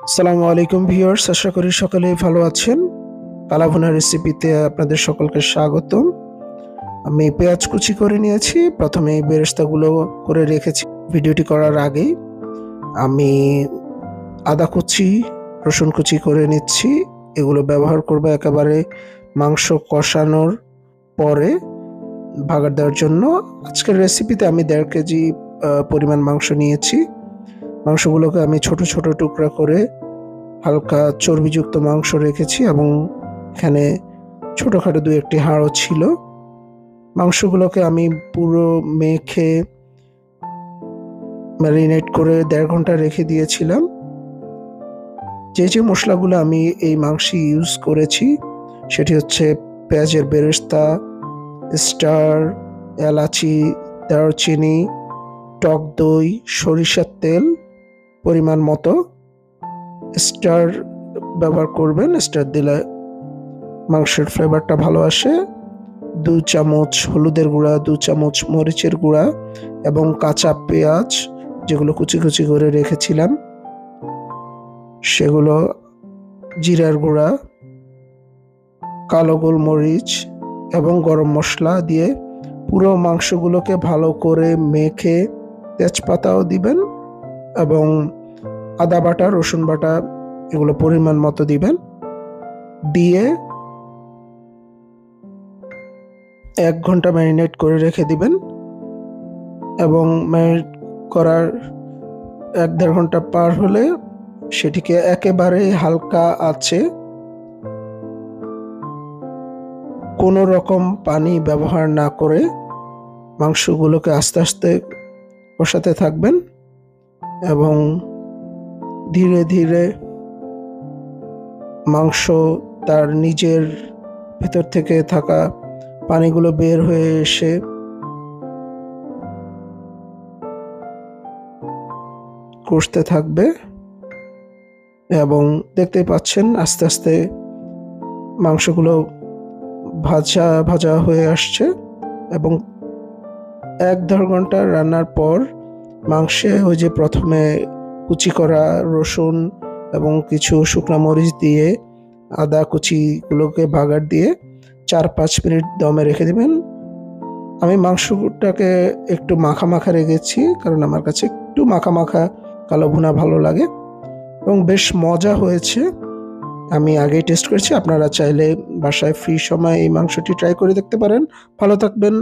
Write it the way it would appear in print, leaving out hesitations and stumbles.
আসসালামু আলাইকুম ভিউয়ার্স, আশা করি সকলেই ভালো আছেন। কালাভুনা রেসিপিতে আপনাদের সকলকে স্বাগতম। আমি পেঁয়াজ কুচি করে নিয়েছি। প্রথমে এই বেরেস্তাগুলো করে রেখেছি ভিডিওটি করার আগেই। আমি আদা কুচি, রসুন কুচি করে নিচ্ছি। এগুলো ব্যবহার করব একেবারে মাংস কষানোর পরে ভাগার দেওয়ার জন্য। আজকের রেসিপিতে আমি 1.5 কেজি পরিমাণ মাংস নিয়েছি। মাংসগুলোকে আমি ছোট ছোট টুকরা করে হালকা চর্বিযুক্ত মাংস রেখেছি এবং এখানে ছোটখাটো 2-1টি হাড়ও ছিল। মাংসগুলোকে আমি পুরো মেখে ম্যারিনেট করে 1.5 ঘন্টা রেখে দিয়েছিলাম। যে মশলাগুলো আমি এই মাংসে ইউজ করেছি সেটি হচ্ছে পেঁয়াজের বেরেস্তা, স্টার, এলাচি, দারচিনি, টক দই, সরিষার তেল পরিমাণ মতো। স্টার ব্যবহার করবেন, স্টার দিলে মাংসের ফ্লেভারটা ভালো আসে। 2 চামচ হলুদের গুঁড়া, 2 চামচ মরিচের গুঁড়া এবং কাঁচা পেঁয়াজ যেগুলো কুচি কুচি করে রেখেছিলাম সেগুলো, জিরার গুঁড়া, কালো গোলমরিচ এবং গরম মশলা দিয়ে পুরো মাংসগুলোকে ভালো করে মেখে, তেজপাতাও দিবেন এবং আদা বাটা, রসুন বাটা এগুলো পরিমাণ মতো দিবেন। দিয়ে 1 ঘন্টা ম্যারিনেট করে রেখে দিবেন এবং ম্যারিনেট করার 1-1.5 ঘন্টা পার হলে সেটিকে একেবারে হালকা আঁচে, কোনো রকম পানি ব্যবহার না করে মাংসগুলোকে আস্তে আস্তে কষাতে থাকবেন এবং ধীরে ধীরে মাংস তার নিজের ভেতর থেকে থাকা পানিগুলো বের হয়ে এসে কষতে থাকবে এবং দেখতে পাচ্ছেন আস্তে আস্তে মাংসগুলো ভাজা ভাজা হয়ে আসছে এবং 1-1.5 ঘন্টা রান্নার পর মাংসে ওই যে প্রথমে কুচি করা রসুন এবং কিছু শুকনা মরিচ দিয়ে আদা কুচিগুলোকে ভাগার দিয়ে 4-5 মিনিট দমে রেখে দেবেন। আমি মাংসটাকে একটু মাখা মাখা রেখেছি কারণ আমার কাছে একটু মাখা মাখা কালো ভুনা ভালো লাগে এবং বেশ মজা হয়েছে। আমি আগেই টেস্ট করেছি, আপনারা চাইলে বাসায় ফ্রি সময় এই মাংসটি ট্রাই করে দেখতে পারেন। ভালো থাকবেন।